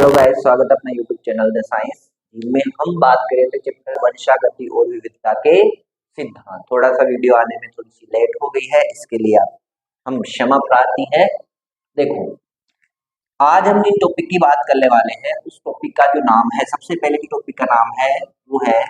Hello guys, स्वागत है अपना यूट्यूब चैनल द साइंस जिनमें हम बात करें थे चैप्टर वंशागति और विविधता के सिद्धांत। थोड़ा सा वीडियो आने में थोड़ी सी लेट हो गई है, इसके लिए आप हम क्षमा प्रार्थी है। देखो, आज हम जिन टॉपिक की बात करने वाले हैं उस टॉपिक का जो नाम है, सबसे पहले की टॉपिक का नाम है वो है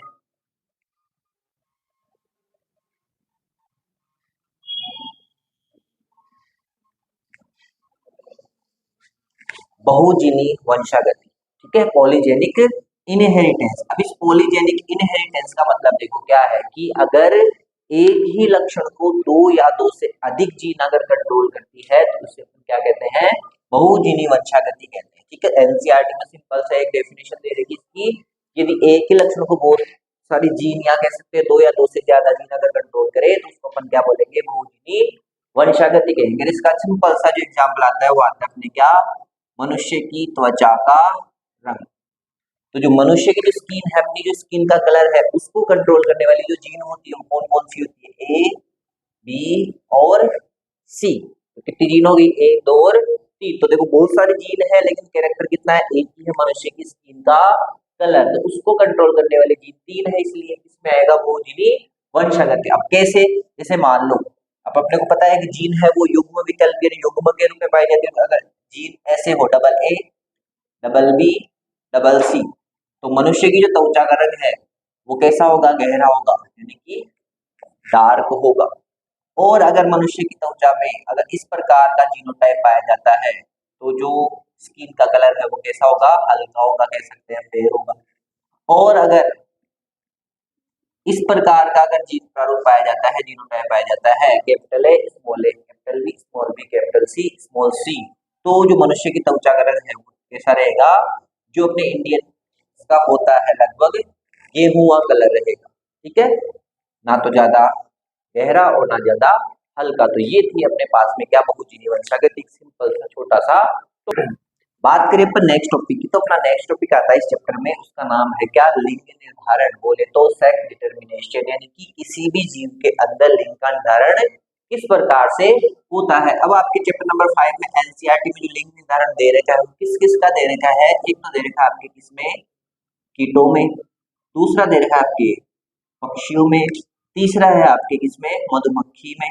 बहुजीनी वंशागति। ठीक है, पॉलीजेनिक इनहेरिटेंस। अब इस पॉलीजेनिक इनहेरिटेंस का मतलब देखो क्या है कि अगर एक ही लक्षण को दो या दो से अधिक जीन अगर कंट्रोल करती है तो उसे हम क्या कहते हैं, बहुजीनी वंशागति कहते हैं। ठीक है, एनसीईआरटी में सिंपल सा एक डेफिनेशन दे रही इसकी, यदि एक ही लक्षण को बहुत सारी जीन या कह सकते हैं दो या दो से ज्यादा जीन अगर कंट्रोल करे तो उसको अपन क्या बोलेंगे, बहुजीनी वंशागति कहेंगे। इसका सिंपल सा जो एग्जाम्पल आता है वो आता है अपने क्या, मनुष्य की त्वचा का रंग। तो जो मनुष्य की जो स्किन है, अपनी जो स्किन का कलर है उसको कंट्रोल करने वाली जो जीन होती है कौन कौन सी होती है, ए बी और सी। तो कितनी जीन होगी, एक दो और तीन। तो देखो बहुत सारी जीन है लेकिन कैरेक्टर कितना है, एक ही है, मनुष्य की स्किन का कलर। तो उसको कंट्रोल करने वाली जीन तीन है, इसलिए किसमें आएगा, वो जीनी वंशागति। अब कैसे, जैसे मान लो अब अपने को पता है कि जीन है वो युग्म विकल्प यानी युग्म के रूप में पाई जाती है। अगर जीन ऐसे हो, double A double B double C, तो मनुष्य की जो त्वचा का रंग है वो कैसा होगा, गहरा होगा यानी कि डार्क होगा। और अगर मनुष्य की त्वचा में अगर इस प्रकार का जीनोटाइप पाया जाता है तो जो स्किन का कलर है वो कैसा होगा, हल्का होगा, कह सकते हैं फेयर होगा। और अगर इस प्रकार का अगर जीन प्रारूप पाया जाता है, जीनोटाइप पाया जाता है, capital A small A capital B small B capital C small C, तो जो मनुष्य की त्वचा का रंग है वो कैसा रहेगा, जो अपने इंडियन का होता है लगभग गेहुआ कलर रहेगा। ठीक है, ना तो ज्यादा गहरा और ना ज्यादा हल्का। तो ये थी अपने पास में क्या, बहुजीनी वंशागति, सिंपल सा छोटा सा। तो बात करें पर नेक्स्ट टॉपिक की, तो अपना नेक्स्ट टॉपिक आता है इस चैप्टर में, उसका नाम है क्या, लिंग निर्धारण। बोले तो सेक्स डिटर्मिनेशन, यानी कि किसी भी जीव के अंदर लिंग का निर्धारण किस प्रकार से होता है। अब आपके चैप्टर नंबर 5 में एनसीईआरटी में जो लिंग निर्धारण दे रखा है किस किस का दे रखा है, एक तो दे रखा है आपके किसमें, कीटों में, दूसरा दे रखा है आपके पक्षियों में, तीसरा है आपके किसमें, मधुमक्खी में।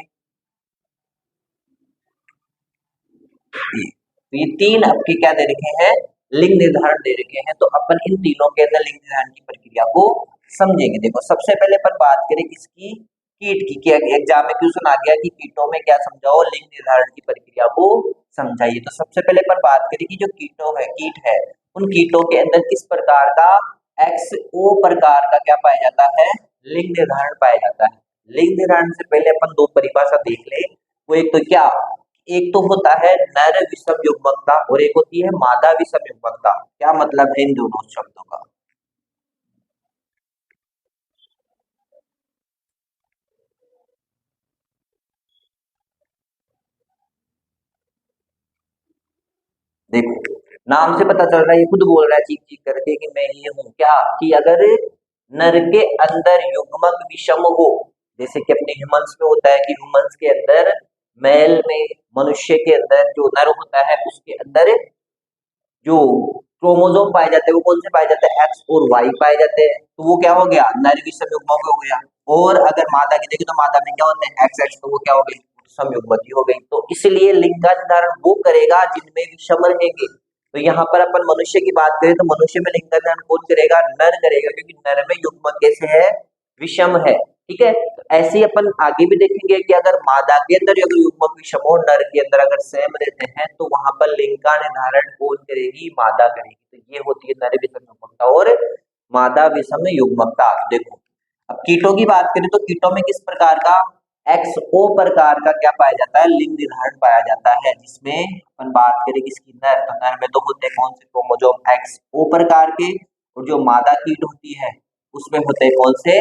तो ये तीन आपके क्या दे रखे हैं, लिंग निर्धारण दे रखे हैं। तो अपन इन तीनों के अंदर लिंग निर्धारण की प्रक्रिया को समझेंगे। देखो सबसे पहले अपन बात करें किसकी, कीट की। क्या एग्जाम में क्वेश्चन आ गया कि कीटों में क्या समझाओ, लिंग निर्धारण की प्रक्रिया को समझाइए। तो सबसे पहले अपन बात करें कि जो कीट है उन कीटों के अंदर किस प्रकार का XO प्रकार का क्या पाया जाता है, लिंग निर्धारण पाया जाता है। लिंग निर्धारण से पहले अपन दो परिभाषा देख ले। वो एक तो क्या, एक तो होता है नर विषम युग्मकता और एक होती है मादा विषम युग्मकता। क्या मतलब है इन दोनों शब्दों का, देखो नाम से पता चल रहा है, ये खुद बोल रहा है चीख चीख करके कि मैं ये हूं क्या, कि अगर नर के अंदर युग्मक विषम हो, जैसे कि अपने ह्यूमंस में होता है कि ह्यूमंस के अंदर मेल में, मनुष्य के अंदर जो नर होता है उसके अंदर जो क्रोमोसोम पाए जाते हैं वो कौन से पाए जाते हैं, एक्स और वाई पाए जाते हैं। तो वो क्या हो गया, नर विषम युग्मक हो गया। और अगर मादा की देखें तो मादा में क्या होते हैं, एक्स एक्स, तो वो क्या हो गई, समयुग्मकी हो गई। तो इसलिए लिंग का निर्धारण वो करेगा जिनमें विषम रहेंगे। तो यहाँ पर अपन मनुष्य की बात करें तो मनुष्य में लिंग का निर्धारण कौन करेगा, नर करेगा, क्योंकि नर में युग्मक कैसे है, विषम है। ठीक है, तो ऐसे ही अपन आगे भी देखेंगे कि अगर मादा के अंदर अगर युग्मक विषम और नर के अंदर अगर सेम रहते हैं तो वहां पर लिंग का निर्धारण कौन करेगी, मादा करेगी। तो ये होती है नर विषम युग्मकता और मादा विषम युग्मकता। देखो अब कीटों की बात करें तो कीटों में किस प्रकार का, XO प्रकार का क्या पाया जाता है, लिंग निर्धारण पाया जाता है। जिसमें अपन बात करें किसकी, नर, तो नर में तो होते हैं कौन से क्रोमोसोम, XO प्रकार के, और जो मादा कीट होती है उसमें होते हैं कौन से,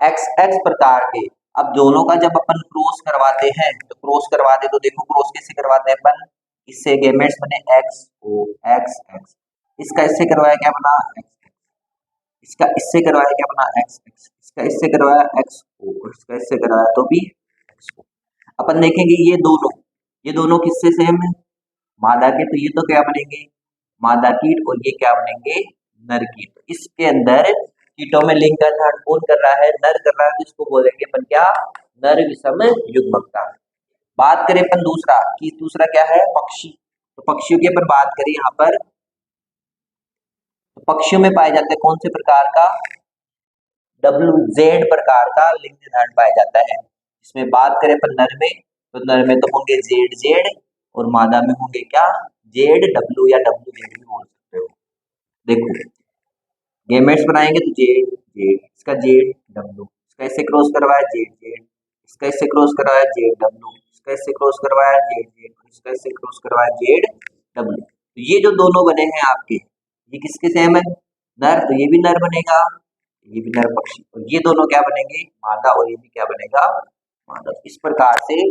XX प्रकार के। अब दोनों का जब अपन क्रॉस करवाते हैं तो क्रॉस करवाते तो देखो क्रॉस कैसे करवाते हैं अपन, इससे गेमेट्स बने XO XX, इसका इससे करवाया क्या बना XX, इसका इससे करवाया क्या बना XX, इसका इससे करवाया XO, इसका इससे करवाया तो भी XO। अपन देखेंगे ये दोनों किससे सेम है, मादा के, तो ये तो क्या बनेंगे मादा कीट, और ये क्या बनेंगे, नर कीट। इसके अंदर कीटों में लिंग का निर्धारण कौन कर रहा है, नर कर रहा है, तो इसको बोलेंगे अपन क्या, नर विषम युग्मकता। बात करें अपन दूसरा, कि दूसरा क्या है, पक्षी। तो पक्षियों की अपन बात करें यहाँ पर, तो पक्षियों में पाए जाते हैं कौन से प्रकार का, WZ प्रकार का लिंग निर्धारण पाया जाता है। इसमें बात करें अपन नर में, तो नर में तो होंगे ZZ, और मादा में होंगे क्या, ZW या WZ भी बोल सकते हो। देखो गेमेट्स बनाएंगे तो जेड जेड, इसका जेड डब्ल्यू, इसका इससे क्रॉस करवाया जेड जेड, इसका इससे क्रॉस करवाया जेड डब्ल्यू, इसका इससे क्रॉस करवाया जेड जेड, इसका इससे क्रॉस करवाया जेड डब्ल्यू। तो ये जो दोनों बने हैं आपके, ये किसके सेम है, नर, तो ये भी नर बनेगा, ये भी नर पक्षी, और ये दोनों क्या बनेंगे, मादा, और ये भी क्या बनेगा, मादा। इस प्रकार से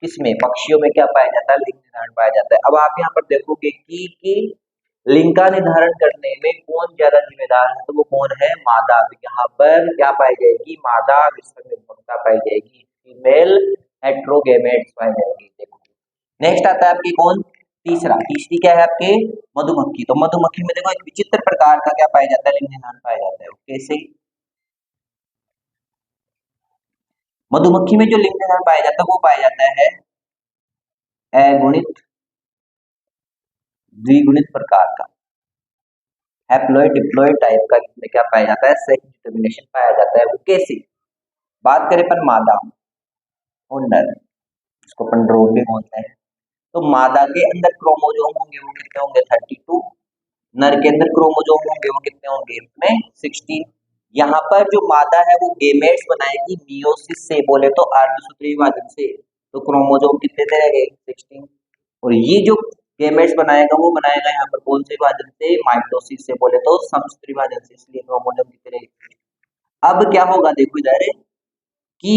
किसमें, पक्षियों में क्या पाया जाता है, लिंग निर्धारण पाया जाता है। अब आप यहाँ पर देखोगे कि लिंग का निर्धारण करने में कौन ज्यादा जिम्मेदार है, तो वो कौन है, मादा। तो यहाँ पर क्या पाई जाएगी, मादा विषम युग्मकता पाई जाएगी, फीमेल हेट्रोगेमेट्स पाई जाएगी। देखो नेक्स्ट आता है आपकी कौन, तीसरा, तीसरी क्या है आपके, मधुमक्खी। तो मधुमक्खी में देखो एक विचित्र प्रकार का क्या पाया जाता है, लिंग निर्धारण पाया जाता है। कैसे, मधुमक्खी में जो लिंग निर्धारण पाया जाता है वो पाया जाता है अगुणित द्विगुणित प्रकार का, हैप्लॉइड डिप्लॉइड टाइप का, इसमें क्या पाया जाता है, सेक्स डिटर्मिनेशन पाया जाता है। वो कैसे, बात करें अपन मादा और नर, इसको अपन ड्रोन भी बोलते हैं। तो मादा के अंदर क्रोमोजोम होंगे वो कितने होंगे, 32, नर के अंदर क्रोमोजोम होंगे वो कितने होंगे, इसमें 16। यहाँ पर जो मादा है वो गेमेट्स बनाएगी मियोसिस से, बोले तो अर्धसूत्रीय विभाजन से, तो क्रोमोजोम कितने थे रहेंगे, 16। और ये जो गेमेट्स बनाएगा वो बनाएगा यहाँ पर कौन से विभाजन से, माइटोसिस से, बोले तो समसूत्री विभाजन से, इसलिए क्रोमोजोम कितने रहेंगे। अब क्या होगा देखो इधर, कि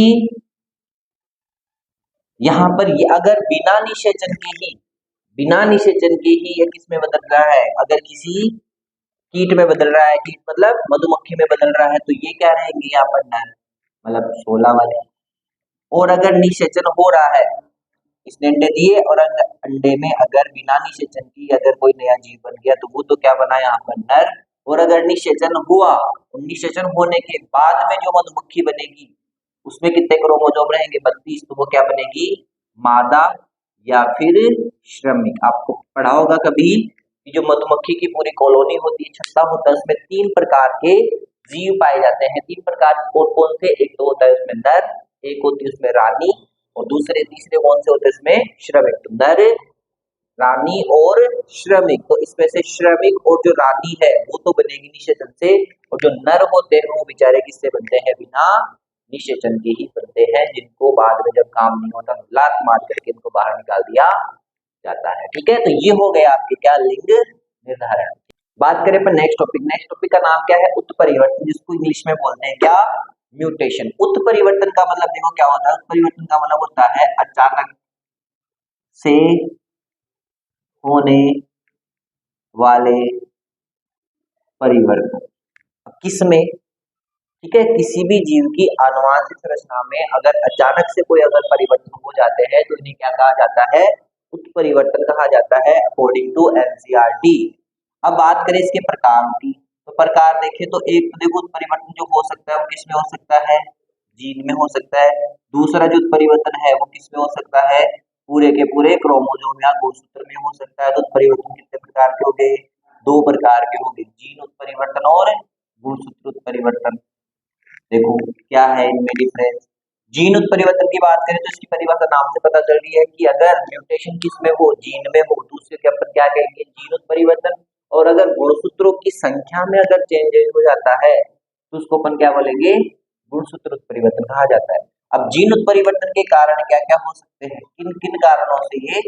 यहाँ पर ये अगर बिना निषेचन के ही ये किस में बदल रहा है, अगर किसी कीट में बदल रहा है, कीट मतलब मधुमक्खी में बदल रहा है, तो ये क्या रहेंगे यहाँ पर नर, मतलब 16 वाले। और अगर निषेचन हो रहा है, इसने अंडे दिए और अंडे में अगर बिना निषेचन की अगर कोई नया जीव बन गया तो वो तो क्या बना यहाँ पर नर। और अगर निषेचन हुआ, और निषेचन होने के बाद में जो मधुमक्खी बनेगी उसमें कितने क्रोमोजोम रहेंगे, 32, तो वो क्या बनेगी, मादा या फिर श्रमिक। आपको पढ़ा होगा कभी कि जो मधुमक्खी की पूरी कॉलोनी होती है, छत्ता होता है, उसमें 3 प्रकार के जीव पाए जाते हैं। 3 प्रकार कौन कौन से, एक तो होता है उसमें नर, एक होती है उसमें रानी, और दूसरे तीसरे कौन से होते हैं इसमें, श्रमिक। तो नर, रानी और श्रमिक, तो इसमें से श्रमिक और जो रानी है वो तो बनेगी निषेचन से, और जो नर होते हैं वो बेचारे किससे बनते हैं, बिना निषेचन के ही बनते हैं, जिनको बाद में जब काम नहीं होता लात मार करके इनको बाहर निकाल दिया जाता है। ठीक है, तो ये हो गया आपके क्या, लिंग निर्धारण। बात करें पर नेक्स्ट टॉपिक का नाम क्या है, उत्परिवर्तन, जिसको इंग्लिश में बोलते हैं क्या, म्यूटेशन। उत्परिवर्तन का मतलब देखो क्या होता है, उत्परिवर्तन का मतलब होता है अचानक से होने वाले परिवर्तन। किसमें, ठीक है, किसी भी जीव की आनुवंशिक संरचना में अगर अचानक से कोई अगर परिवर्तन हो जाते हैं तो इन्हें क्या कहा जाता है, उत्परिवर्तन कहा जाता है, अकॉर्डिंग टू एनसीईआरटी। अब बात करें इसके प्रकार की, तो प्रकार देखें तो एक तो देखो उत्परिवर्तन जो हो सकता है वो किसमें हो सकता है, जीन में हो सकता है। दूसरा जो उत्परिवर्तन है वो किसमें हो सकता है, पूरे के पूरे क्रोमोसोम या गुणसूत्र में हो सकता है। तो उत्परिवर्तन कितने प्रकार के हो गए, 2 प्रकार के हो गए, जीन उत्परिवर्तन और गुणसूत्र उत्परिवर्तन। देखो क्या है इनमें डिफरेंस। जीन उत्परिवर्तन की बात करें तो इसकी परिभाषा नाम से पता चल रही है कि अगर म्यूटेशन किसमें हो, जीन में हो, तो उसे क्या कहेंगे, जीन उत्परिवर्तन। और अगर गुणसूत्रों की संख्या में अगर चेंजेस हो जाता है तो उसको अपन क्या बोलेंगे, गुणसूत्र उत्परिवर्तन कहा जाता है। अब जीन उत्परिवर्तन के कारण क्या क्या हो सकते हैं, किन किन कारणों से ये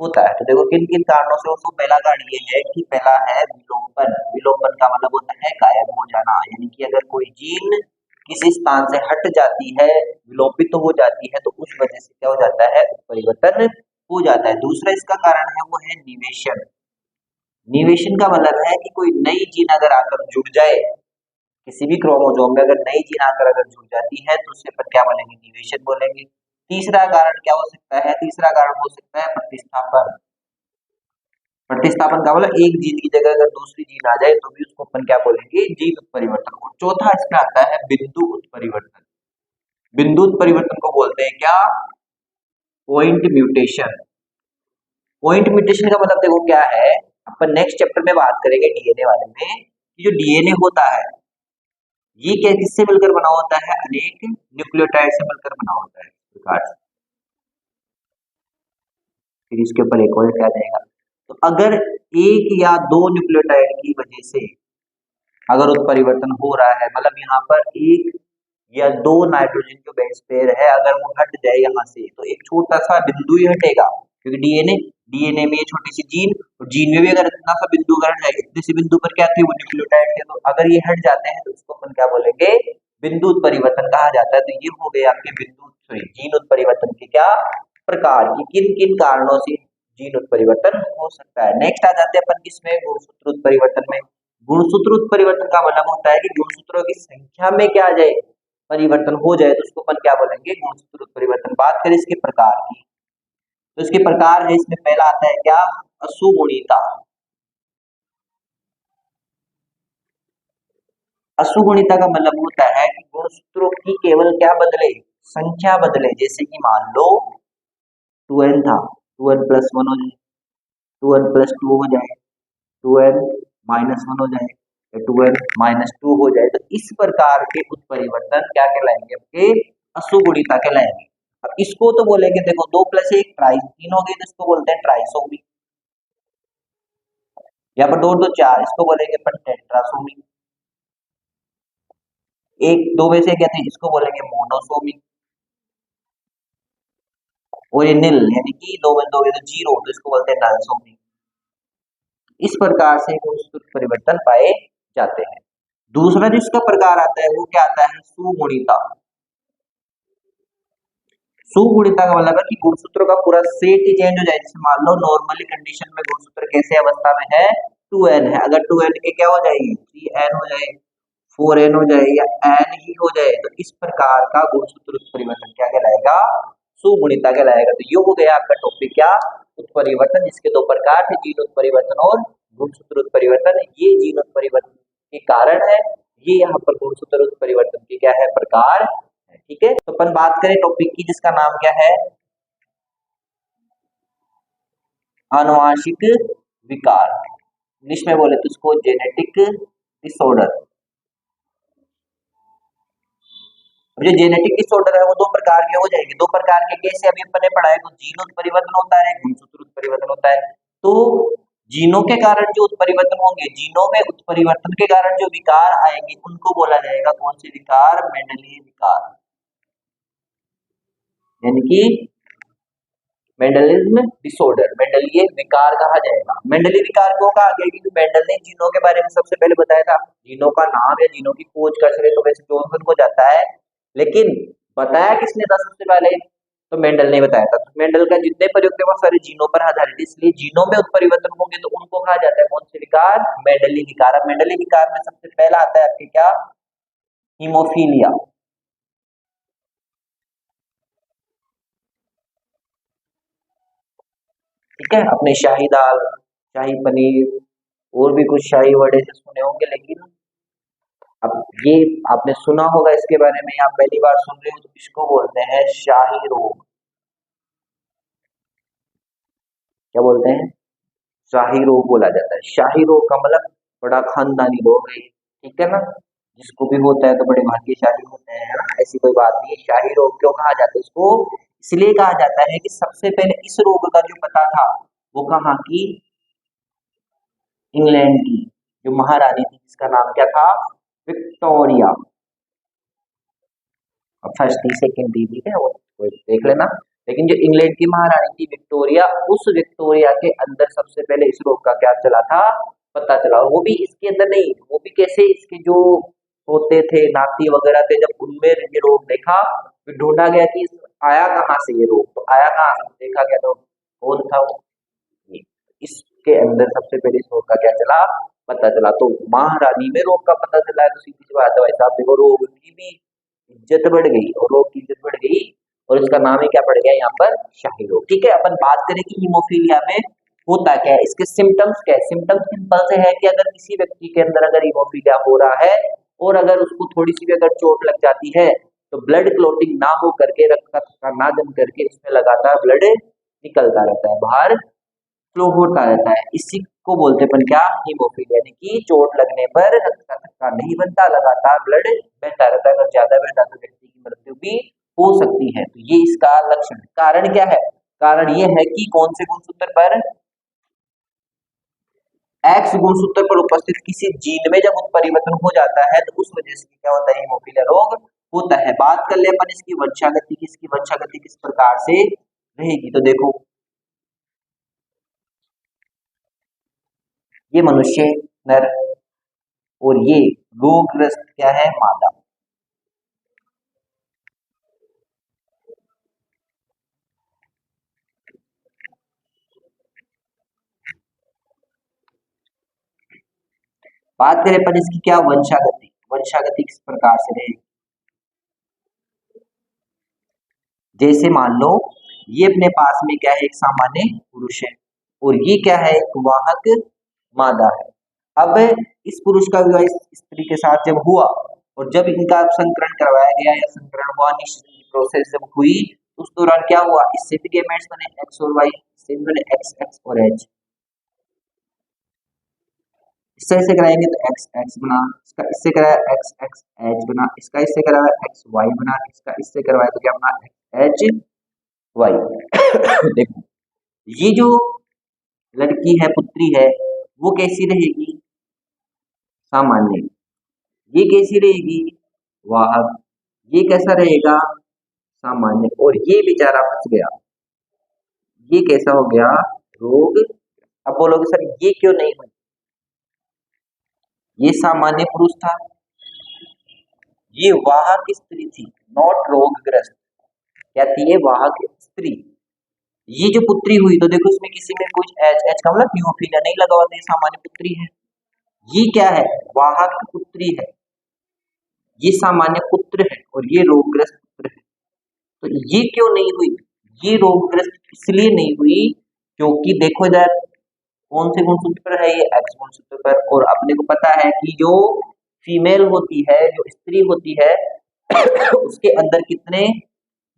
होता है, तो देखो किन किन कारणों से उसको, पहला कारण ये है कि पहला है विलोपन। विलोपन का मतलब होता है गायब हो जाना, यानी कि अगर कोई जीन किसी स्थान से हट जाती है, विलोपित तो हो जाती है, तो उस वजह से क्या हो जाता है, परिवर्तन हो जाता है। दूसरा इसका कारण है वो है निवेशन। निवेशन का मतलब है कि कोई नई जीन अगर आकर जुड़ जाए, किसी भी क्रोमोसोम में अगर नई जीन आकर अगर जुड़ जाती है तो उसे पर क्या बोलेंगे, निवेशन बोलेंगे। तीसरा कारण क्या हो सकता है, तीसरा कारण हो सकता है प्रतिस्थापन। प्रतिस्थापन का मतलब एक जीन की जगह अगर दूसरी जीन आ जाए तो भी उसको अपन क्या बोलेंगे, जीन उत्परिवर्तन। और चौथा इसमें आता है बिंदु उत्परिवर्तन। बिंदु उत्परिवर्तन को बोलते हैं क्या, पॉइंट म्यूटेशन। पॉइंट म्यूटेशन का मतलब देखो क्या है, अपन नेक्स्ट चैप्टर में बात करेंगे डीएनए वाले में, कि जो डीएनए होता है ये क्या किससे मिलकर बना होता है, अनेक न्यूक्लियोटाइड से मिलकर बना होता है इस प्रकार से। फिर इसके ऊपर एक और क्या जाएगा, तो अगर एक या दो न्यूक्लियोटाइड की वजह से अगर उत्परिवर्तन हो रहा है, मतलब यहाँ पर एक या दो नाइट्रोजन जो बेस पेयर है अगर वो हट जाए यहाँ से, तो एक छोटा सा बिंदु ही हटेगा, क्योंकि डीएनए डीएनए में ये छोटी सी जीन, और जीन में भी अगर इतना सा बिंदु अगर हट जाए, इतने से बिंदु पर क्या थे, वो न्यूक्लियोटाइड थे, तो अगर ये हट जाते हैं तो इसको अपन क्या बोलेंगे, बिंदु उत्परिवर्तन कहा जाता है। तो ये हो गए आपके बिंदु सॉरी जीन उत्परिवर्तन के क्या प्रकार, की किन किन कारणों से जीन उत्परिवर्तन हो सकता है। नेक्स्ट आ जाते हैं अपन किसमें, गुणसूत्र उत्परिवर्तन में। गुणसूत्र उत्परिवर्तन का मतलब होता है कि गुणसूत्रों की संख्या में क्या आ जाए, परिवर्तन हो जाए, तो उसको अपन क्या बोलेंगे, गुणसूत्र उत्परिवर्तन। बात करें इसके प्रकार की, तो इसके प्रकार है, इसमें पहला आता है क्या, असुगुणिता। असुगुणिता का मतलब होता है कि गुणसूत्रों की केवल क्या बदले, संख्या बदले। जैसे कि मान लो 2n था, 2n प्लस वन हो जाए, 2n प्लस टू हो जाए, 2n माइनस वन हो जाए, या 2n माइनस टू हो जाए, तो इस प्रकार के उत्परिवर्तन क्या कहलाएंगे, आपके असुगुणिता कहलाएंगे। अब इसको तो बोलेंगे, देखो 2 प्लस 1 ट्राई, 3 हो गई तो इसको बोलते हैं ट्राइसोमी। यहाँ पर 2 2 4, इसको बोलेंगे अपन टेट्रासोमी। एक दो में से क्या थे, इसको बोलेंगे मोनोसोमी। और ये निल यानी कि 2 में 2 तो जीरो, तो इसको बोलते हैं नलसोमी। इस प्रकार से गुणसूत्र परिवर्तन पाए जाते हैं। दूसरा जो इसका प्रकार आता है वो क्या आता है, सुगुणिता। सुगुणिता का मतलब है कि गुणसूत्रों का पूरा सेट ही चेंज हो जाए। जैसे मान लो नॉर्मली कंडीशन में गुणसूत्र कैसे अवस्था में है, 2n है, अगर 2n के क्या हो जाएगी, 3n हो जाए, 4n हो जाए, या n ही हो जाए, तो इस प्रकार का गुणसूत्र उत्परिवर्तन क्या कहलाएगा, सुगुणिता कहलाएगा। तो ये हो गया आपका टॉपिक क्या, उत्परिवर्तन, जिसके दो प्रकार थे, जीन उत्परिवर्तन और गुणसूत्र उत्परिवर्तन। ये जीन उत्परिवर्तन के कारण है, ये यहाँ पर गुणसूत्र उत्परिवर्तन के क्या है, प्रकार। ठीक है, तो अपन बात करें टॉपिक की जिसका नाम क्या है, आनुवांशिक विकार। इंग्लिश में बोले तो इसको जेनेटिक डिसऑर्डर। जो जेनेटिक डिसऑर्डर है वो दो प्रकार के हो जाएंगे। दो प्रकार के कैसे, अभी अपन ने पढ़ा है, तो जीन उत्परिवर्तन होता है, गुणसूत्र उत्परिवर्तन होता है। तो जीनों के कारण जो उत्परिवर्तन होंगे, जीनों में उत्परिवर्तन के कारण जो विकार आएंगे उनको बोला जाएगा कौन से विकार, मेंडलीय विकार, यानी कि मेंडलिज्म डिसऑर्डर, मेंडलीय विकार कहा जाएगा। मेंडलीय विकार क्यों कहा गया, क्योंकि मेंडल ने जीनों के बारे में सबसे पहले बताया था। जीनों का नाम या जीनों की खोज कर सके तो वैसे जॉनसन को जाता है, लेकिन बताया किसने था सबसे पहले, तो मेंडल ने बताया था। तो मेंडल का जितने प्रयोग थे वो सारे जीनों पर आधारित, इसलिए जीनों में उत्परिवर्तन होंगे तो उनको कहा जाता है कौन से विकार, मेंडलीय विकार। अब मेंडलीय विकार में सबसे पहला आता है आपके क्या, हीमोफीलिया। ठीक है, अपने शाही दाल, शाही पनीर, और भी कुछ शाही वड़े से सुने होंगे, लेकिन अब ये आपने सुना होगा इसके बारे में, आप पहली बार सुन रहे हो, तो इसको बोलते हैं शाही रोग। क्या बोलते हैं, शाही रोग बोला जाता है। शाही रोग का मतलब बड़ा खानदानी रोग है, ठीक है ना, जिसको भी होता है तो बड़े भाग्यशाली होते हैं, है ना, ऐसी कोई बात नहीं है। शाही रोग क्यों कहा जाता है इसको, इसलिए कहा जाता है कि सबसे पहले इस रोग का जो पता था वो कहाँ की, इंग्लैंड की जो महारानी थी, जिसका नाम क्या था, विक्टोरिया। अब फर्स्ट थी, सेकंड थी, ठीक है, वो देख लेना। लेकिन जो इंग्लैंड की महारानी थी विक्टोरिया, उस विक्टोरिया के अंदर सबसे पहले इस रोग का क्या चला था, पता चला। और वो भी इसके अंदर नहीं, वो भी कैसे, इसके जो होते थे नाती वगैरह थे, जब उनमें ये रोग देखा, फिर ढूंढा गया कि आया कहाँ से ये रोग, तो आया कहाँ से देखा गया, तो कौन था वो, इसके अंदर सबसे पहले इस रोग का क्या चला, पता चला। तो महारानी में रोग का पता चला है, तो सीधी सी बात है भाई साहब, देखो रोग की भी इज्जत बढ़ गई, और रोग की इज्जत बढ़ गई, और इसका नाम ही क्या पड़ गया यहाँ पर, शाही रोग। ठीक है, अपन बात करें कि हीमोफीलिया में होता क्या है, इसके सिम्टम्स क्या है। सिम्टम्स सिंपल से है कि अगर किसी व्यक्ति के अंदर अगर हीमोफीलिया हो रहा है और अगर उसको थोड़ी सी भी अगर चोट लग जाती है तो ब्लड क्लोटिंग ना हो करके, रक्त का थक्का ना जम करके इसमें लगातार ब्लड निकलता रहता है, बाहर फ्लो होता रहता है। इसी को बोलते हैं अपन क्या, हीमोफीलिया, यानी कि चोट लगने पर रक्त का थक्का नहीं बनता, लगातार ब्लड बहता रहता है। अगर ज्यादा बहता तो व्यक्ति की मृत्यु भी हो सकती है। तो ये इसका लक्षण है। कारण क्या है, कारण ये है कि कौन से गुणसूत्र पर, एक्स गुणसूत्र पर उपस्थित किसी जीन में जब उत्परिवर्तन हो जाता है तो उस वजह से क्या होता है, हीमोफीलिया रोग होता है। बात कर ले अपन इसकी वंशागति की, इसकी वंशागति किस प्रकार से रहेगी। तो देखो, ये मनुष्य नर और ये रोगग्रस्त क्या है, मादा। बात करें अपन इसकी क्या, वंशागति, वंशागति किस प्रकार से रहेगी। जैसे मान लो ये अपने पास में क्या है, एक सामान्य पुरुष है और ये क्या है, एक वाहक मादा है। अब इस पुरुष का विवाह इस स्त्री के साथ जब हुआ और जब इनका संकरण करवाया गया या संकरण हुआ, निश्चित प्रोसेस जब हुई, उस दौरान क्या हुआ, इससे भी गैमेट्स बने एक्स और वाई, इससे भी बने एक्स एक्स और एच। इससे ऐसे कराएंगे तो एक्स एक्स बना, इसका इससे कराया एक्स एक्स एच बना, इसका इससे कराया एक्स वाई बना, इसका इससे करवाया तो क्या बना, एच वाई। देखो, ये जो लड़की है, पुत्री है, वो कैसी रहेगी, सामान्य। ये कैसी रहेगी, वाहक। ये कैसा रहेगा, सामान्य। और ये बेचारा फंस गया, ये कैसा हो गया, रोग। अब बोलोगे सर ये क्यों नहीं हुई, ये सामान्य पुरुष था, ये वाहक स्त्री थी, नॉट रोगग्रस्त। क्या थी ये, वाहक स्त्री। ये जो पुत्री हुई तो देखो इसमें किसी में कुछ एच, एच का मतलब हीमोफीलिया नहीं लगा हुआ, तो ये सामान्य पुत्री है। ये क्या है, वाहक पुत्री है, ये सामान्य पुत्र है और ये रोगग्रस्त पुत्र है। तो ये क्यों नहीं हुई, ये रोगग्रस्त इसलिए नहीं हुई क्योंकि देखो इधर कौन से गुणसूत्र पर है, ये एक्स गुणसूत्र पर। और अपने को पता है कि जो फीमेल होती है, जो स्त्री होती है, उसके अंदर कितने,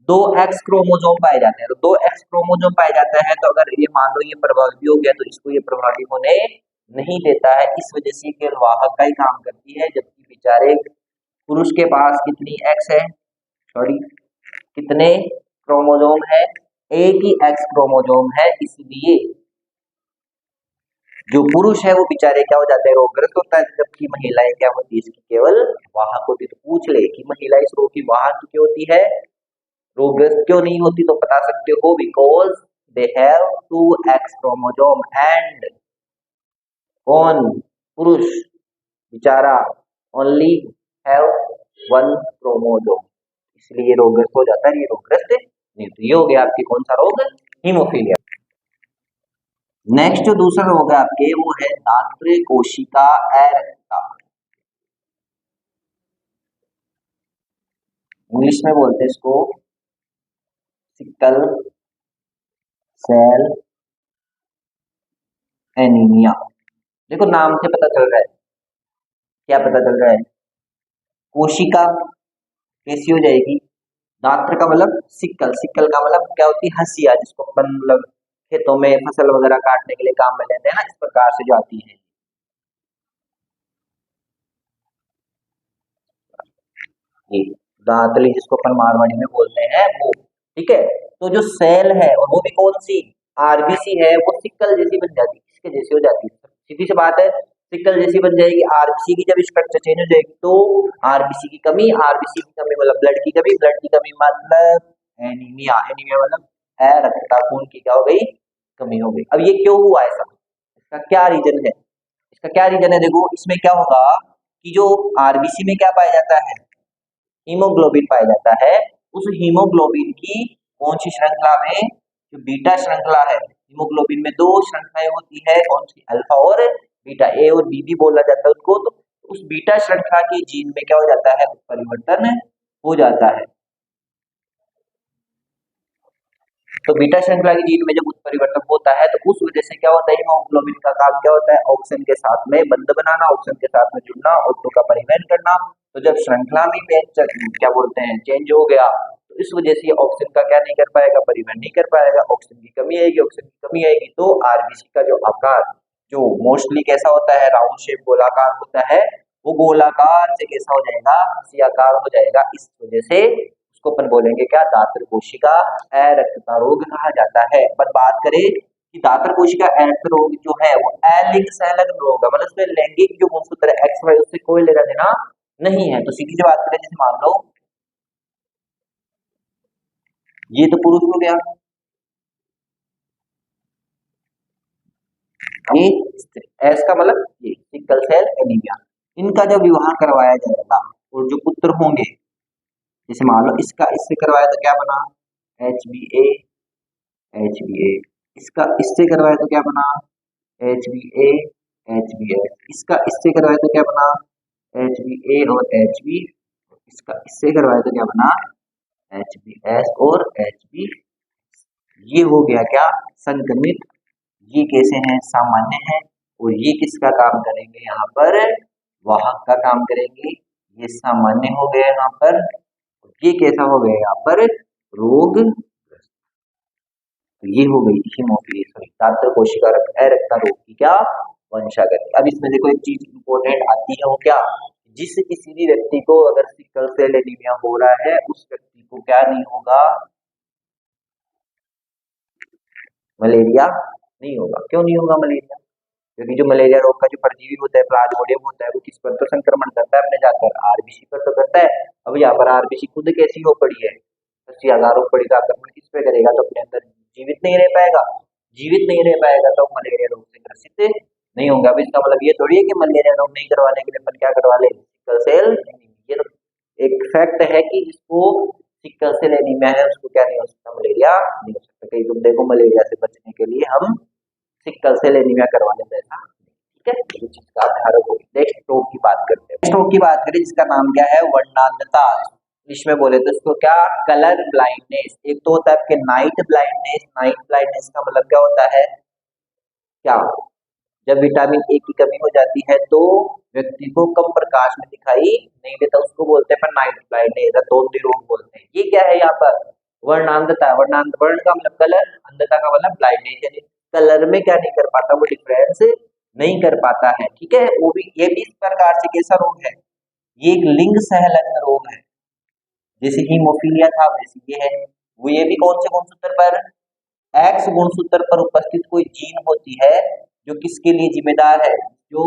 दो एक्स क्रोमोजोम पाए जाते हैं। तो दो एक्स क्रोमोजोम पाए जाता है, तो अगर ये मान लो ये प्रभावी भी हो गया तो इसको ये प्रभावी होने नहीं देता है। इस वजह से केवल वाहक का ही काम करती है, जबकि बेचारे पुरुष के पास कितनी एक्स है, सॉरी कितने क्रोमोजोम है, एक ही एक्स क्रोमोजोम है। इसलिए जो पुरुष है वो बेचारे क्या हो जाते हैं, रोगग्रस्त होता है, जबकि महिलाएं क्या होती है, इसकी केवल वाहक होती है। तो पूछ ले कि महिला इस रोग की वाहक क्यों होती है, रोगग्रस्त क्यों नहीं होती, तो बता सकते हो, because they have two X chromosome and कौन, पुरुष बेचारा ओनली हैव वन क्रोमोजोम, इसलिए रोगग्रस्त हो जाता है। ये रोगग्रस्त नहीं। तो ये हो गया आपके कौन सा रोग, हीमोफीलिया। नेक्स्ट जो दूसरा रोग है आपके, वो है दात्र कोशिका अरक्तता। इंग्लिश में बोलते हैं इसको सिकल सेल एनीमिया। देखो नाम से पता चल रहा है, क्या पता चल रहा है, कोशिका कैसी हो जाएगी, दात्र का मतलब सिक्कल, सिक्कल का मतलब क्या होती है, हंसिया, जिसको अपन मतलब खेतों में फसल वगैरह काटने के लिए काम में लेते हैं ना, इस प्रकार से जो आती है ये दांतली, जिसको अपन मारवाड़ी में बोलते हैं वो। ठीक है, तो जो सेल है और वो भी कौन सी, आरबीसी है, वो सिक्कल जैसी बन जाती है, किसके जैसी हो जाती है, सीधी सी बात है, सिक्कल जैसी बन जाएगी। आरबीसी की जब स्ट्रक्चर चेंज हो जाएगी तो आरबीसी की कमी, आरबीसी की कमी मतलब ब्लड की कमी, ब्लड की कमी मतलब एनीमिया, एनीमिया मतलब रक्तता, खून की क्या हो गई, कमी हो गई। अब ये क्यों हुआ ऐसा, इसका क्या रीजन है, इसका क्या रीजन है, देखो इसमें क्या होगा कि जो आरबीसी में क्या पाया जाता है, हीमोग्लोबिन पाया जाता है। उस हीमोग्लोबिन की कौन सी श्रृंखला में, जो बीटा श्रृंखला है, हीमोग्लोबिन में दो श्रृंखलाएं होती है, कौन सी, अल्फा और बीटा, ए और बी भी बोला जाता है उसको। तो उस बीटा श्रृंखला के जीन में क्या हो जाता है, परिवर्तन हो जाता है। तो बीटा श्रृंखला की जीन में जब उत्परिवर्तन होता है तो उस वजह से क्या होता है, हीमोग्लोबिन का काम क्या होता है, ऑक्सीजन के साथ में बंध बनाना, ऑक्सीजन के साथ में जुड़ना, ऑटो का परिवहन करना। तो जब श्रृंखला में क्या बोलते हैं चेंज हो गया, तो इस वजह से ऑक्सीजन का क्या नहीं कर पाएगा, परिवहन नहीं कर पाएगा, ऑक्सीजन की कमी आएगी, ऑक्सीजन की कमी आएगी तो आरबीसी का जो आकार जो मोस्टली कैसा होता है, राउंड शेप गोलाकार होता है, वो गोलाकार से कैसा हो जाएगा, सी आकार हो जाएगा। इस वजह से उसको अपन बोलेंगे क्या, दात्र कोशिका अरक्तता रोग कहा जाता है। पर बात करें कि दात्र कोशिका अरक्त रोग जो है वो अलिंग संलग्न रोग है, मतलब उसमें लैंगिक जो गुणसूत्र एक्स वाई उससे कोई लेना देना नहीं है। तो सीधी सी बात करें, जैसे मान लो ये तो पुरुष हो गया, ये एस का मतलब ये सिकल सेल एनीमिया, इनका जब विवाह करवाया जाएगा और जो पुत्र होंगे, जैसे मान लो इसका इससे करवाया तो क्या बना, एच बी ए, एच बी ए, इसका इससे करवाया तो क्या बना, एच बी ए, एच बी एस, इसका इससे करवाया तो क्या बना, एच बी ए और एच बी, इसका इससे करवाया तो क्या बना, एच बी एस और एच बी। ये हो गया क्या, संक्रमित। ये कैसे हैं, सामान्य है, और ये किसका काम करेंगे, यहाँ पर वाहक का काम करेंगे। ये सामान्य हो गया यहाँ पर, ये कैसा हो गया यहाँ पर, रोग। तो ये हो गई हीमोफिलिया, सॉरी दात्र कोशिका रक्ता रोग की क्या, वंशागति। अब इसमें देखो एक चीज इंपॉर्टेंट आती है, वो क्या, जिस किसी भी व्यक्ति को अगर सिकल सेल एनीमिया हो रहा है उस व्यक्ति को क्या नहीं होगा, मलेरिया नहीं होगा। क्यों नहीं होगा मलेरिया, क्योंकि जो मलेरिया रोग का जो परजीवी होता है, प्लाज्मोडियम होता है, वो किस पर तो संक्रमण करता है, अपने जाकर आरबीसी पर तो करता है। अब यहाँ पर आरबीसी खुद कैसी हो पड़ी है, हजारों पड़ी का आक्रमण किस पे करेगा, तो अपने अंदर जीवित नहीं रह पाएगा, जीवित नहीं रह पाएगा तो मलेरिया रोग से ग्रसित नहीं होगा। अब इसका मतलब ये थोड़ी है कि मलेरिया रोग नहीं करवाने के लिए अपन क्या करवा ले, सिकल सेल। ये तो एक फैक्ट है कि जिसको सिकल सेल एनीमिया है उसको क्या नहीं हो सकता, मलेरिया नहीं हो सकता। कहीं तुम देखो मलेरिया से बचने के लिए हम सिकल सेल एनीमिया करवा लेते हैं, ठीक है, तो चीज का ध्यान रखो। नेक्स्ट रोग की बात करते हैं, नेक्स्ट रोग की बात करें जिसका नाम क्या है, वर्णांधता। इंग्लिश में बोले तो इसको क्या, कलर ब्लाइंडनेस। एक तो होता है आपके नाइट ब्लाइंडनेस, नाइट ब्लाइंडनेस का मतलब क्या होता है, क्या, जब विटामिन ए की कमी हो जाती है तो व्यक्ति को कम प्रकाश में दिखाई नहीं देता, उसको बोलते हैं नाइट ब्लाइंडनेस, धुंधली रोग बोलते हैं। ये क्या है यहाँ पर, वर्णांधता। वर्ण का मतलब कलर, अंधता का मतलब ब्लाइंडनेस, यानी कलर में क्या नहीं कर पाता, वो डिफरेंस नहीं कर पाता है, ठीक है। वो भी ये भी इस प्रकार से कैसा रोग है, ये एक लिंग सहलग्न रोग है। जैसे हीमोफीलिया था वैसे ये है, वो ये भी कौन से गुणसूत्र पर, एक्स गुणसूत्र पर उपस्थित कोई जीन होती है जो किसके लिए जिम्मेदार है, जो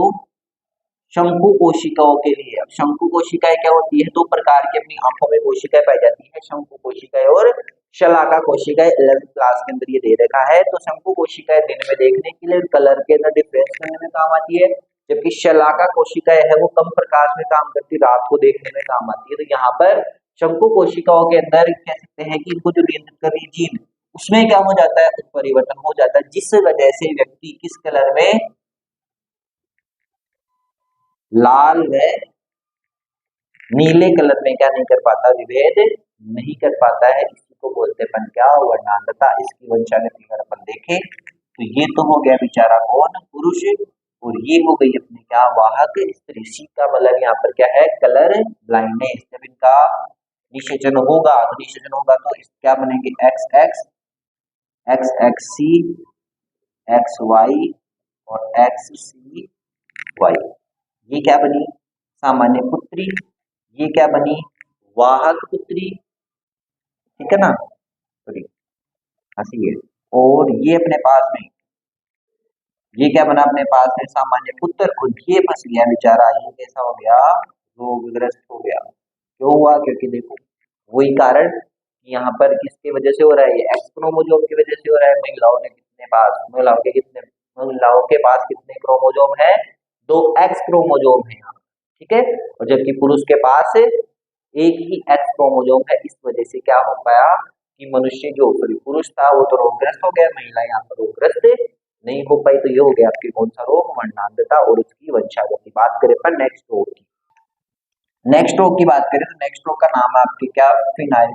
शंकु कोशिकाओं के लिए। अब शंकु कोशिकाएं क्या होती है, दो प्रकार की अपनी आंखों में कोशिकाएं पाई जाती है, शंकु कोशिकाएं और शलाका कोशिकाएं। 11th क्लास के अंदर ये दे रखा है। तो शंकु कोशिकाएं दिन में देखने के लिए, कलर के अंदर डिफरेंस करने में काम आती है, जबकि शलाका कोशिकाएं है वो कम प्रकाश में काम करती, रात को देखने में काम आती है। तो यहाँ पर शंकु कोशिकाओं के अंदर कह सकते हैं कि इनको जो नियंत्रित कर रही जीन, उसमें क्या हो जाता है, उत्परिवर्तन हो जाता है, जिस वजह से व्यक्ति किस कलर में, लाल व नीले कलर में क्या नहीं कर पाता, विभेद नहीं कर पाता है। इसी को बोलते हैं क्या, वर्णांधता। इसकी वंशागति अगर अपन देखें तो ये तो हो गया बेचारा कौन, पुरुष, और ये हो गई अपनी क्या, वाहक स्त्री। सी का मतलब यहाँ पर क्या है, कलर ब्लाइंडनेस। जब इनका निषेचन होगा, तो निषेचन होगा तो क्या बनेंगे, एक्स एक्स, एक्स एक्स सी, एक्स वाई और एक्स सी वाई। ये क्या बनी, सामान्य पुत्री। ये क्या बनी, वाहक पुत्री, ठीक है ना, सॉरी हंसी है। और ये अपने पास में, ये क्या बना अपने पास में, सामान्य पुत्र। और ये फंस गया बेचारा, ये कैसा हो गया, रोगग्रस्त हो गया। क्यों हुआ, क्योंकि देखो वही कारण, यहाँ पर किसकी वजह से हो रहा है, ये एक्स क्रोमोसोम की वजह से हो रहा है। महिलाओं ने कितने पास, महिलाओं के पास कितने क्रोमोसोम है, दो एक्स क्रोमोसोम है यहाँ, ठीक है। और जबकि पुरुष के पास एक ही एक्स क्रोमोसोम है। इस वजह से क्या हो पाया कि मनुष्य जो पुरुष था वो तो रोगग्रस्त हो गया, महिला यहाँ पर रोगग्रस्त नहीं हो पाई। तो ये हो गया आपकी कौन सा रोग, वर्णांधता और उसकी वंशागति। बात करें पर नेक्स्ट रोग की, नेक्स्ट रोग की बात करें तो नेक्स्ट रोग का नाम है आपके क्या, फिनाइल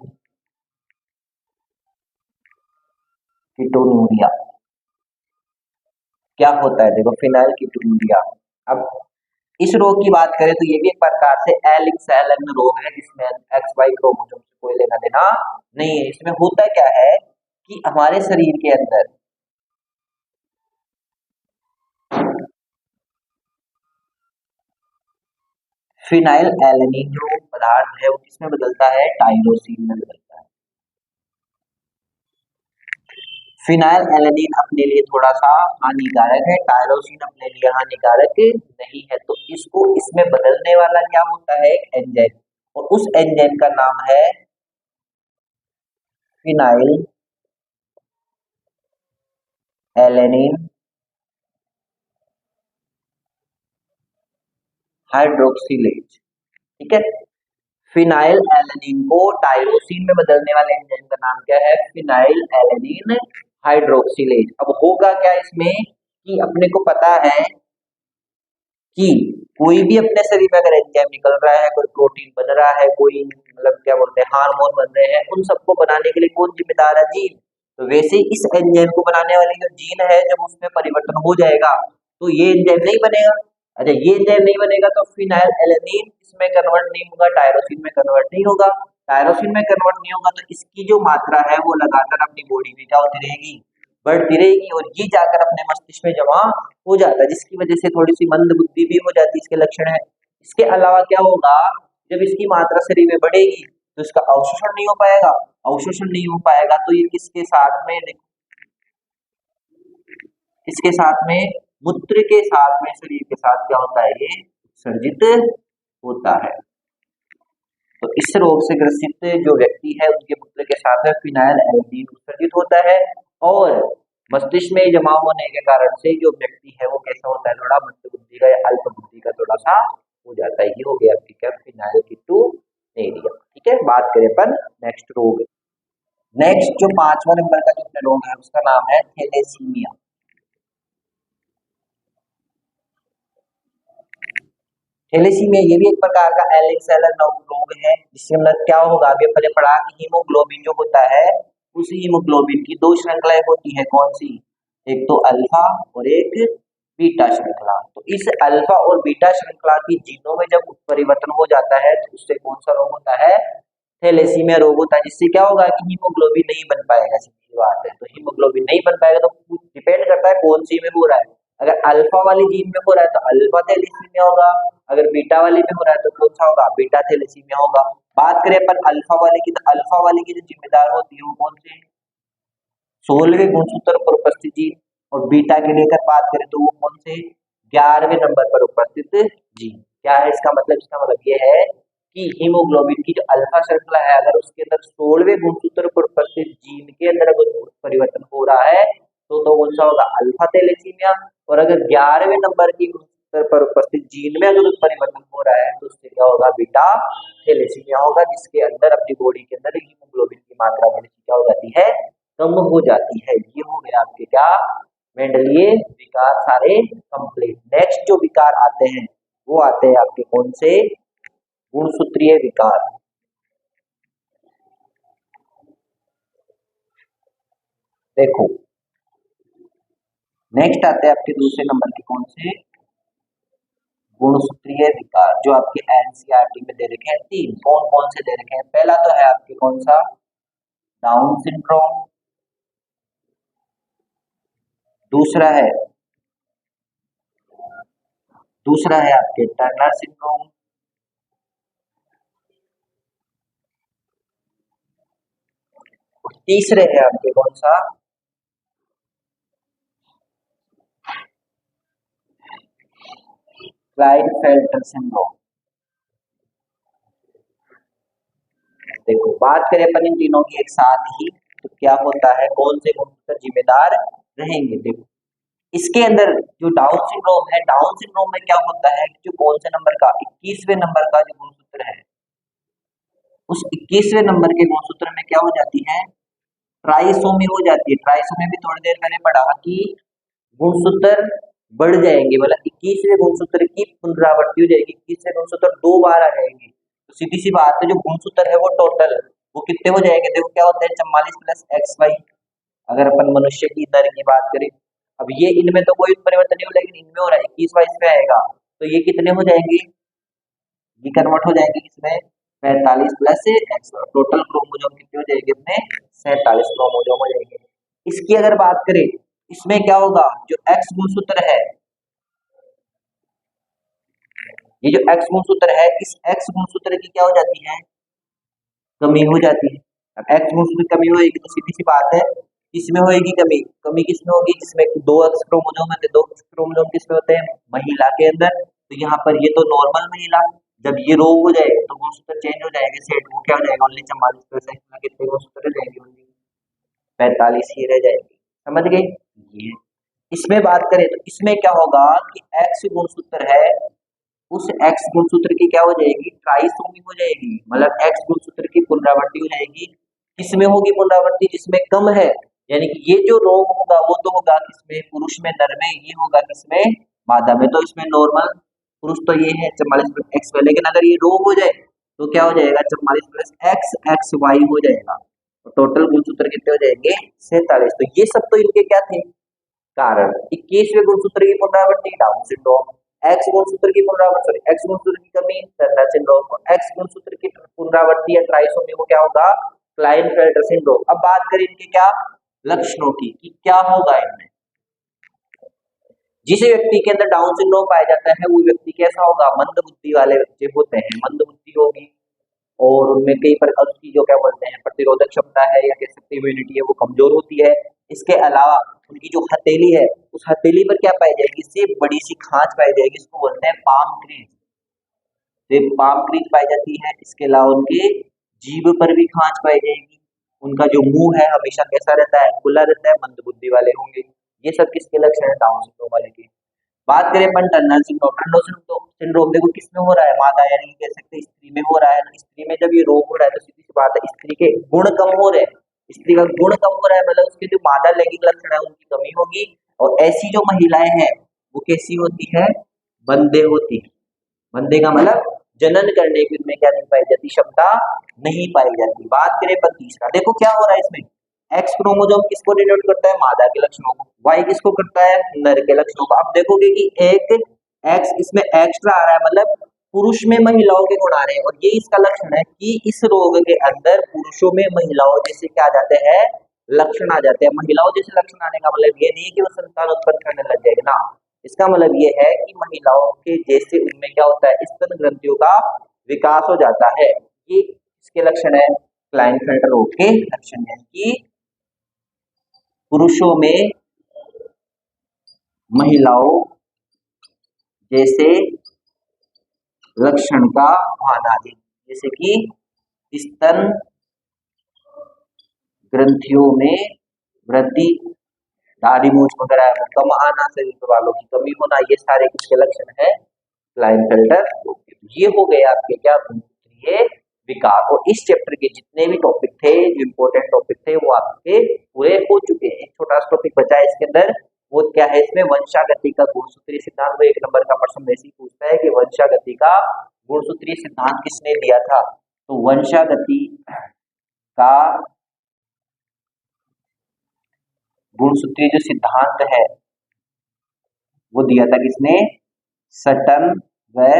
कीटोनूरिया क्या होता है, देखो फिनाइल कीटोनूरिया। अब इस रोग की बात करें तो ये भी एक प्रकार से एलिक संलग्न रोग है, जिसमें एक्स वाई क्रोमोसोम से कोई लेना देना नहीं है। इसमें होता क्या है कि हमारे शरीर के अंदर फिनाइल एलेनिन जो पदार्थ है वो किसमें बदलता है, टाइरोसिन में बदलता है। फिनाइल एलेनिन अपने लिए थोड़ा सा हानिकारक है, टायरोसिन अपने लिए हानिकारक नहीं है। तो इसको इसमें बदलने वाला क्या होता है, एक एंजाइम, और उस एंजाइम का नाम है फिनाइल एलेनिन हाइड्रोक्सिलेज। ठीक है, फिनाइल एलेनिन को टायरोसिन में बदलने वाले एंजाइम का नाम क्या है, फिनाइल एलेनिन हाइड्रोक्सिलेज। अब होगा क्या इसमें कि अपने को पता है कि कोई भी अपने शरीर में अगर एंजाइम निकल रहा है, कोई प्रोटीन बन रहा है, कोई मतलब क्या बोलते हैं हार्मोन बन रहे हैं, उन सबको बनाने के लिए कौन जिम्मेदार है, जीन। तो वैसे ही इस एंजाइम को बनाने वाली जो जीन है, जब उसमें परिवर्तन हो जाएगा तो ये एंजाइम नहीं बनेगा। अच्छा, ये एंजाइम नहीं बनेगा तो फिनाइल एलेनिन इसमें कन्वर्ट नहीं होगा, टायरोसिन में कन्वर्ट नहीं होगा। टायरोसिन में कन्वर्ट नहीं होगा तो इसकी जो मात्रा है वो लगातार अपनी बॉडी में क्या होती रहेगी, बढ़ती रहेगी, और ये जाकर अपने मस्तिष्क में जमा हो जाता है, जिसकी वजह से थोड़ी सी मंद बुद्धि भी हो जाती है, इसके लक्षण है। इसके अलावा क्या होगा, जब इसकी मात्रा शरीर में बढ़ेगी तो इसका अवशोषण नहीं हो पाएगा। अवशोषण नहीं हो पाएगा तो ये किसके साथ में, इसके साथ में मूत्र के साथ में शरीर के साथ क्या होता है, ये सर्जित होता है। तो इस रोग से ग्रसित जो व्यक्ति है उनके मूत्र के साथ में फिनाइल एल्डीन उत्सर्जित होता है, और मस्तिष्क में जमा होने के कारण से जो व्यक्ति है वो कैसा होता है, थोड़ा मंद बुद्धि का या अल्प बुद्धि का थोड़ा सा हो जाता है। ये हो गया आपकी क्या, फिनाइल कीटोनूरिया। ठीक है, बात करें अपन नेक्स्ट रोग। नेक्स्ट जो 5वां नंबर का जो रोग है उसका नाम है थैलेसीमिया। थैलेसीमिया ये भी एक प्रकार का एलेक्सेलर रोग है, जिसके अंदर क्या होगा, अभी अपने पढ़ा कि हीमोग्लोबिन जो होता है, उस हीमोग्लोबिन की दो श्रृंखलाएं होती है, कौन सी, एक तो अल्फा और एक बीटा श्रृंखला। तो इस अल्फा और बीटा श्रृंखला की जीनों में जब परिवर्तन हो जाता है तो उससे कौन सा रोग होता है, थैलेसीमिया रोग होता है। जिससे क्या होगा कि हीमोग्लोबिन नहीं बन पाएगा, सीधी बात है। तो हीमोग्लोबिन नहीं बन पाएगा तो डिपेंड करता है कौन सी में हो रहा है। अगर अल्फा वाली जीन में हो रहा है तो अल्फा थैलेसीमिया होगा, अगर बीटा वाले में हो रहा है तो कौन सा होगा, बीटा थैलेसीमिया होगा। बात करें अपन अल्फा वाले की, तो अल्फा वाले की जो जिम्मेदार होती है वो कौन से, 16वें गुणसूत्र पर उपस्थित जीन, और बीटा के लेकर बात करें तो वो कौन से, 11वें नंबर पर उपस्थित जीन। क्या है इसका मतलब, इसका मतलब ये है कि हीमोग्लोबिन की जो अल्फा श्रृंखला है, अगर उसके अंदर 16वें गुणसूत्र पर उपस्थित जीन के अंदर अगर परिवर्तन हो रहा है तो कौन सा होगा, अल्फा थैलेसीमिया। और अगर 11वें नंबर की गुणसूत्र पर उपस्थित जीन में अगर परिवर्तन हो रहा है तो उससे क्या होगा, बीटा थैलेसीमिया होगा, जिसके अंदर अपनी बॉडी के अंदर हीमोग्लोबिन की मात्रा थोड़ी सी क्या हो जाती है, कम हो जाती है। ये हो गया आपके क्या, मेंडलीय विकार सारे कंप्लीट। नेक्स्ट जो विकार आते हैं वो आते हैं आपके कौन से, गुणसूत्रीय विकार। देखो नेक्स्ट आते हैं आपके दूसरे नंबर के कौन से, गुणसूत्रीय विकार, जो आपके एनसीईआरटी में दे रखे हैं तीन। कौन कौन से दे रखे हैं, पहला तो है आपके कौन सा, डाउन सिंड्रोम, दूसरा है, दूसरा है आपके टर्नर सिंड्रोम, और तीसरे है आपके कौन सा, क्लाइनफेल्टर सिंड्रोम। देखो बात करें अपन इन तीनों की एक साथ ही तो क्या होता है, कौन से गुणसूत्र जिम्मेदार रहेंगे। देखो इसके अंदर जो डाउन सिंड्रोम है, डाउन सिंड्रोम में क्या होता है कि जो कौन से नंबर का, 21वें नंबर का जो गुणसूत्र है, उस 21वें नंबर के गुणसूत्र में क्या हो जाती है, ट्राइसोमी हो जाती है। ट्राइसोमी भी थोड़ी देर मैंने पढ़ा कि गुणसूत्र बढ़ जाएंगे, मतलब 21वें गुणसूत्र की पुनरावृत्ति हो जाएगी, 21वें गुणसूत्र दो बार आ जाएंगे। तो सीधी सी बात है, जो गुणसूत्र है वो टोटल वो कितने हो जाएंगे, देखो क्या होता है 44 + XY, अगर अपन मनुष्य की दर की बात करें, अब ये इनमें तो कोई परिवर्तन नहीं हो, लेकिन इनमें हो रहा है 21 पे आएगा, तो ये कितने हो जाएंगे, ये कन्वर्ट हो जाएंगे किसमें, 45 प्लस एक्स, टोटल क्रोमोजोम कितने हो जाएंगे अपने, 47 क्रोमोजोम हो जाएंगे। इसकी अगर बात करें, इसमें क्या होगा, जो एक्स गुणसूत्र है, ये जो एक्स गुणसूत्र है, इस एक्स गुणसूत्र की क्या हो जाती है, कमी हो जाती है। अब एक्स गुणसूत्र कमी होगी तो सीधी सी बात है, किसमें होगी कमी, कमी किसमें होगी, जिसमें दो एक्स क्रोमोजोम है, दो क्रोमोजोम किसमें होते हैं, महिला के अंदर। तो यहाँ पर ये तो नॉर्मल महिला, जब ये रोग हो जाए तो गुणसूत्र चेंज हो जाएगा, सेट वो क्या हो जाएगा, ओनली 44 में कितने गुणसूत्र रह जाएंगे, ओनली 45 ही रह जाएंगे। समझ गए ये। इसमें बात करें तो इसमें क्या होगा कि एक्स गुणसूत्र है, उस एक्स गुणसूत्र की क्या हो जाएगी, ट्राइसोमी हो जाएगी, मतलब एक्स गुणसूत्र की पुनरावृत्ति हो जाएगी। किसमें होगी पुनरावृत्ति, जिसमें कम है, यानी कि ये जो रोग होगा वो तो होगा किसमें, पुरुष में, नर में, ये होगा किसमें, मादा में। तो इसमें नॉर्मल पुरुष तो ये है 44 प्लस एक्स में, लेकिन अगर ये रोग हो जाए तो क्या हो जाएगा, 44 प्लस एक्स एक्स वाई हो जाएगा। तो टोटल गुणसूत्र कितने हो जाएंगे, 47। तो ये सब तो इनके क्या थे कारण, 21वें गुणसूत्र की पुनरावृत्ति डाउन सिंड्रोम, एक्स गुणसूत्र की पुनरावृत्ति, सॉरी एक्स गुणसूत्र की कमी टर्नर सिंड्रोम, एक्स गुणसूत्र की पुनरावृत्ति या ट्राइसोमी को क्या होगा, क्लाइनफेल्टर सिंड्रोम। अब बात करें इनके क्या लक्षणों की, कि क्या होगा इनमें। जिस व्यक्ति के अंदर डाउन सिंड्रोम पाया जाता है वो व्यक्ति कैसा होगा, मंद बुद्धि वाले बच्चे होते हैं, मंद बुद्धि होगी, और उनमें कई प्रकार की जो क्या बोलते हैं प्रतिरोधक क्षमता है या कह सकते इम्यूनिटी है वो कमजोर होती है। इसके अलावा उनकी जो हथेली है, उस हथेली पर क्या पाई जाएगी, इससे बड़ी सी खांच पाई जाएगी, इसको बोलते हैं पाम क्रीज, तो पाम क्रीज पाई जाती है। इसके अलावा उनके जीभ पर भी खांच पाई जाएगी, उनका जो मुंह है हमेशा कैसा रहता है, खुला रहता है, मंद बुद्धि वाले होंगे। ये सब किसके लक्षण है, डाउन सिंड्रोम वाले के। बात करें अपन टर्नर सिंड्रोम, टर्नर सिंड्रोम देखो किसमें हो रहा है, मादा यानी कह सकते हैं स्त्री में हो रहा है। स्त्री में जब ये रोग हो रहा है तो सीधी सी बात है स्त्री के गुण कम हो रहे हैं, स्त्री का गुण कम हो रहा है, मतलब उसके जो मादा लैंगिक लक्षण है उनकी कमी होगी। और ऐसी जो महिलाएं हैं वो कैसी होती है, बंदे होती है। बंदे का मतलब जनन करने की उनमें क्या नहीं पाई जाती, क्षमता नहीं पाई जाती। बात करें पर तीसरा, देखो क्या हो रहा है इसमें, एक्स क्रोमोसोम किसको डिनोट करता है, मादा के लक्षणों को, वाई किसको करता है, नर के लक्षणों को। अब देखोगे कि एक एक्स इसमें एक्स्ट्रा आ रहा है, मतलब पुरुष में महिलाओं के गुण आ रहे हैं, और ये इसका लक्षण है कि इस रोग के अंदर पुरुषों में महिलाओं जैसे क्या आ जाते हैं, लक्षण आ जाते हैं। महिलाओं जैसे लक्षण आने का मतलब ये नहीं है कि वो संतान उत्पन्न करने लग जाएगा ना, इसका मतलब ये है कि महिलाओं के जैसे उनमें क्या होता है, स्तन ग्रंथियों का विकास हो जाता है। ये इसके लक्षण है, क्लाइनफेल्टर रोग के लक्षण है कि पुरुषों में महिलाओं जैसे लक्षण का आना, जैसे कि स्तन ग्रंथियों में वृद्धि, दाढ़ी मूंछ वगैरह कम आना, शरीर वालों की कमी होना, ये सारे किसके लक्षण है, क्लाइनफेल्टर रोग के। ये हो गए आपके क्या गुणसूत्रीय विकार। और इस चैप्टर के जितने भी टॉपिक थे, जो इंपॉर्टेंट टॉपिक थे, वो आपके पूरे हो चुके हैं। एक छोटा सा टॉपिक बचा है इसके अंदर, वो क्या है, इसमें वंशागति का गुणसूत्रीय सिद्धांत। वो 1 नंबर का प्रश्न वैसे ही पूछता है कि वंशागति का गुणसूत्रीय सिद्धांत किसने दिया था, तो वंशागति का गुणसूत्रीय जो सिद्धांत है वो दिया था किसने, सटन व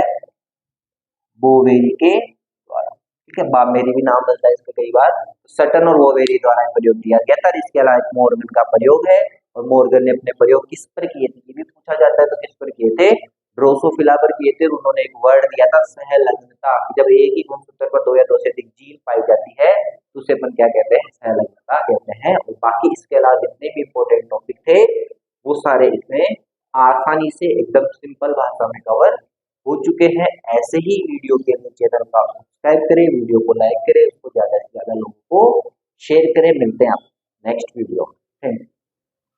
बोवेरी के द्वारा। ठीक है, बामेरी भी नाम मिलता है इसका कई बार, सटन और बोवेरी द्वारा प्रयोग दिया गया था। इसके अलावा एक मॉर्गन का प्रयोग है, और मॉर्गन ने अपने प्रयोग किस पर किए थे, ये भी पूछा जाता है, तो किस पर किए थे, ड्रोसोफिला पर किए थे। उन्होंने एक वर्ड दिया था सहलग्नता, जब एक ही गुणसूत्र पर 2 या 2 से अधिक जीन पाई जाती है तो उसे अपन क्या कहते हैं, सहलग्नता कहते हैं। और बाकी इसके अलावा जितने भी इंपॉर्टेंट टॉपिक थे वो सारे इसमें आसानी से एकदम सिंपल भाषा में कवर हो चुके हैं। ऐसे ही वीडियो के लिए चैनल को सब्सक्राइब करें, वीडियो को लाइक करें, उसको ज्यादा से ज्यादा लोगों को शेयर करें। मिलते हैं आप नेक्स्ट वीडियो। Thank you.